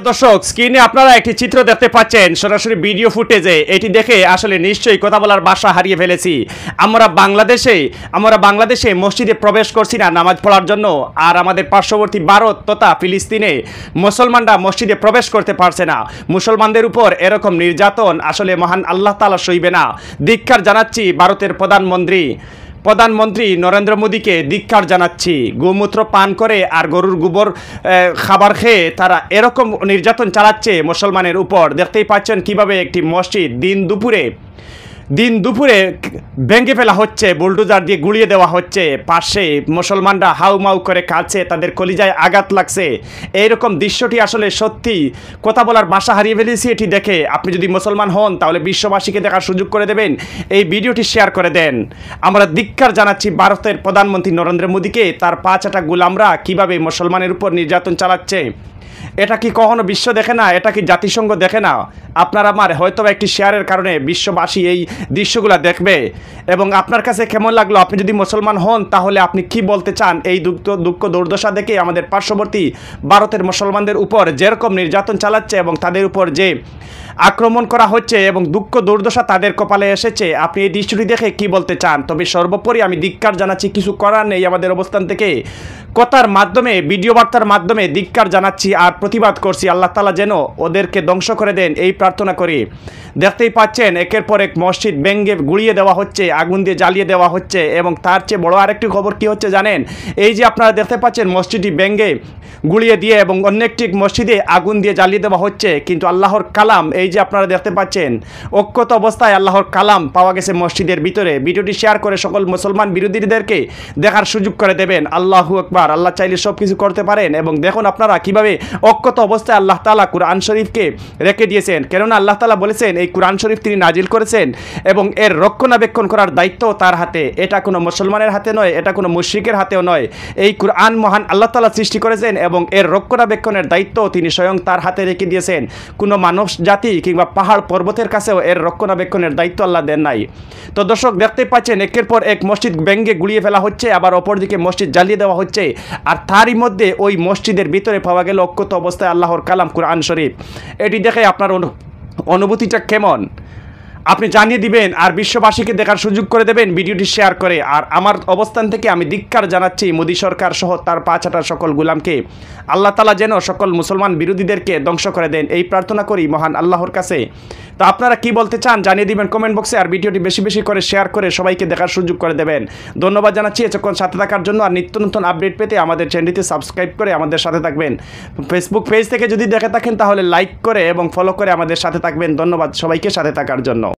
দর্শক, স্ক্রিনে আপনারা একটি চিত্র দেখতে পাচ্ছেন সরাসরি ভিডিও ফুটেজে। এটি দেখে আসলে নিশ্চয়ই কথা বলার ভাষা হারিয়ে ফেলেছি। আমরা বাংলাদেশে মসজিদে প্রবেশ করছি না নামাজ পড়ার জন্য, আর আমাদের পার্শ্ববর্তী ভারত তথা ফিলিস্তিনে মুসলমানরা মসজিদে প্রবেশ করতে পারছে না। মুসলমানদের উপর এরকম নির্যাতন আসলে মহান আল্লাহ তাআলা সইবে না। ধিক্কার জানাচ্ছি ভারতের প্রধানমন্ত্রী নরেন্দ্র মোদীকে ধিক্কার জানাচ্ছি। গোমূত্র পান করে আর গরুর গোবর খাবার খেয়ে তারা এরকম নির্যাতন চালাচ্ছে মুসলমানের উপর। দেখতেই পাচ্ছেন কিভাবে একটি মসজিদ দিন দুপুরে ভেঙে ফেলা হচ্ছে, বুলডোজার দিয়ে গুড়িয়ে দেওয়া হচ্ছে। পাশে মুসলমানরা হাউমাউ করে কাঁদছে, তাদের কলিজায় আঘাত লাগছে। এইরকম দৃশ্যটি আসলে সত্যি কথা বলার ভাষা হারিয়ে ফেলেছি এটি দেখে। আপনি যদি মুসলমান হন তাহলে বিশ্ববাসীকে দেখার সুযোগ করে দেবেন, এই ভিডিওটি শেয়ার করে দেন। আমরা ধিক্কার জানাচ্ছি ভারতের প্রধানমন্ত্রী নরেন্দ্র মোদীকে। তার পাঁচটা গোলামরা কিভাবে মুসলমানের উপর নির্যাতন চালাচ্ছে। এটা কি কখনো বিশ্ব দেখে না? এটা কি জাতিসংঘ দেখে না? আপনার আমার হয়তো একটি শেয়ারের কারণে বিশ্ববাসী এই দৃশ্যগুলো দেখবে। এবং আপনার কাছে কেমন লাগলো? আপনি যদি মুসলমান হন তাহলে আপনি কি বলতে চান? এই দুঃখ দুর্দশা দেখে আমাদের পার্শ্ববর্তী ভারতের মুসলমানদের উপর যেরকম নির্যাতন চালাচ্ছে এবং তাদের উপর যে আক্রমণ করা হচ্ছে এবং দুঃখ দুর্দশা তাদের কপালে এসেছে, আপনি এই দৃশ্যটি দেখে কি বলতে চান? তবে সর্বোপরি আমি ধিক্কার জানাচ্ছি, কিছু করার নেই। আমাদের অবস্থান থেকে কথার মাধ্যমে, ভিডিও বার্তার মাধ্যমে ধিক্কার জানাচ্ছি আর প্রতিবাদ করছি। আল্লাহ তাআলা যেন ওদেরকে ধ্বংস করে দেন এই প্রার্থনা করি। দেখতেই পাচ্ছেন একের পর এক মসজিদ ভেঙে গুড়িয়ে দেওয়া হচ্ছে, আগুন দিয়ে জ্বালিয়ে দেওয়া হচ্ছে। এবং তার চেয়ে বড় আরেকটি খবর কি হচ্ছে জানেন? এই যে আপনারা দেখতে পাচ্ছেন মসজিদটি ভেঙে গুড়িয়ে দিয়ে এবং অন্য একটি মসজিদে আগুন দিয়ে জ্বালিয়ে দেওয়া হচ্ছে, কিন্তু আল্লাহর কালাম এই যে আপনারা দেখতে পাচ্ছেন অক্ষত অবস্থায় আল্লাহর কালাম পাওয়া গেছে মসজিদের ভিতরে। ভিডিওটি শেয়ার করে সকল মুসলমান বিরোধীদেরকে দেখার সুযোগ করে দেবেন। আল্লাহু আকবার। আল্লাহ চাইলে সব কিছু করতে পারেন। এবং দেখুন আপনারা কিভাবে অক্ষত অবস্থায় আল্লাহ তাআলা কুরআন শরীফকে রেখে দিয়েছেন। কেননা আল্লাহ তাআলা বলেছেন এই কুরআন শরীফ তিনি নাজিল করেছেন এবং এর রক্ষণাবেক্ষণ করার দায়িত্ব তার হাতে। এটা কোনো মুসলমানের হাতে নয়, এটা কোনো মুশরিকের হাতেও নয়। এই কুরআন মহান আল্লাহ তাআলা সৃষ্টি করেছেন এবং এর রক্ষণাবেক্ষণের দায়িত্ব তিনি স্বয়ং তার হাতে রেখে দিয়েছেন। কোনো মানব জাতি কিংবা পাহাড় পর্বতের কাছেও এর রক্ষণাবেক্ষণের দায়িত্ব আল্লাহ দেন নাই। তো দর্শক, দেখতে পাচ্ছেন একের পর এক মসজিদ ভেঙে গুড়িয়ে ফেলা হচ্ছে, আবার অপরদিকে মসজিদ জ্বালিয়ে দেওয়া হচ্ছে। আর তারই মধ্যে ওই মসজিদের ভিতরে পাওয়া গেল অক্ষত অবস্থায় আল্লাহর কালাম কুরআন শরীফ। এটি দেখে আপনার অনুভূতিটা কেমন আপনি জানিয়ে দিবেন আর বিশ্ববাসীকে দেখার সুযোগ করে দেবেন ভিডিওটি শেয়ার করে। আর আমার অবস্থান থেকে আমি ধিক্কার জানাচ্ছি মোদী সরকার সহ তার পাঁচটা সকল গোলামকে। আল্লাহ তাআলা যেন সকল মুসলমান বিরোধীদেরকে ধ্বংস করে দেন এই প্রার্থনা করি মহান আল্লাহর কাছে। তো আপনারা কি বলতে চান জানিয়ে দিবেন কমেন্ট বক্সে, আর ভিডিওটি বেশি বেশি করে শেয়ার করে সবাইকে দেখার সুযোগ করে দেবেন। ধন্যবাদ জানাচ্ছি এতক্ষণ সাথে থাকার জন্য। আর নিত্য নতুন আপডেট পেতে আমাদের চ্যানেলটিতে সাবস্ক্রাইব করে আমাদের সাথে থাকবেন। ফেসবুক পেজ থেকে যদি দেখে থাকেন তাহলে লাইক করে এবং ফলো করে আমাদের সাথে থাকবেন। ধন্যবাদ সবাইকে সাথে থাকার জন্য।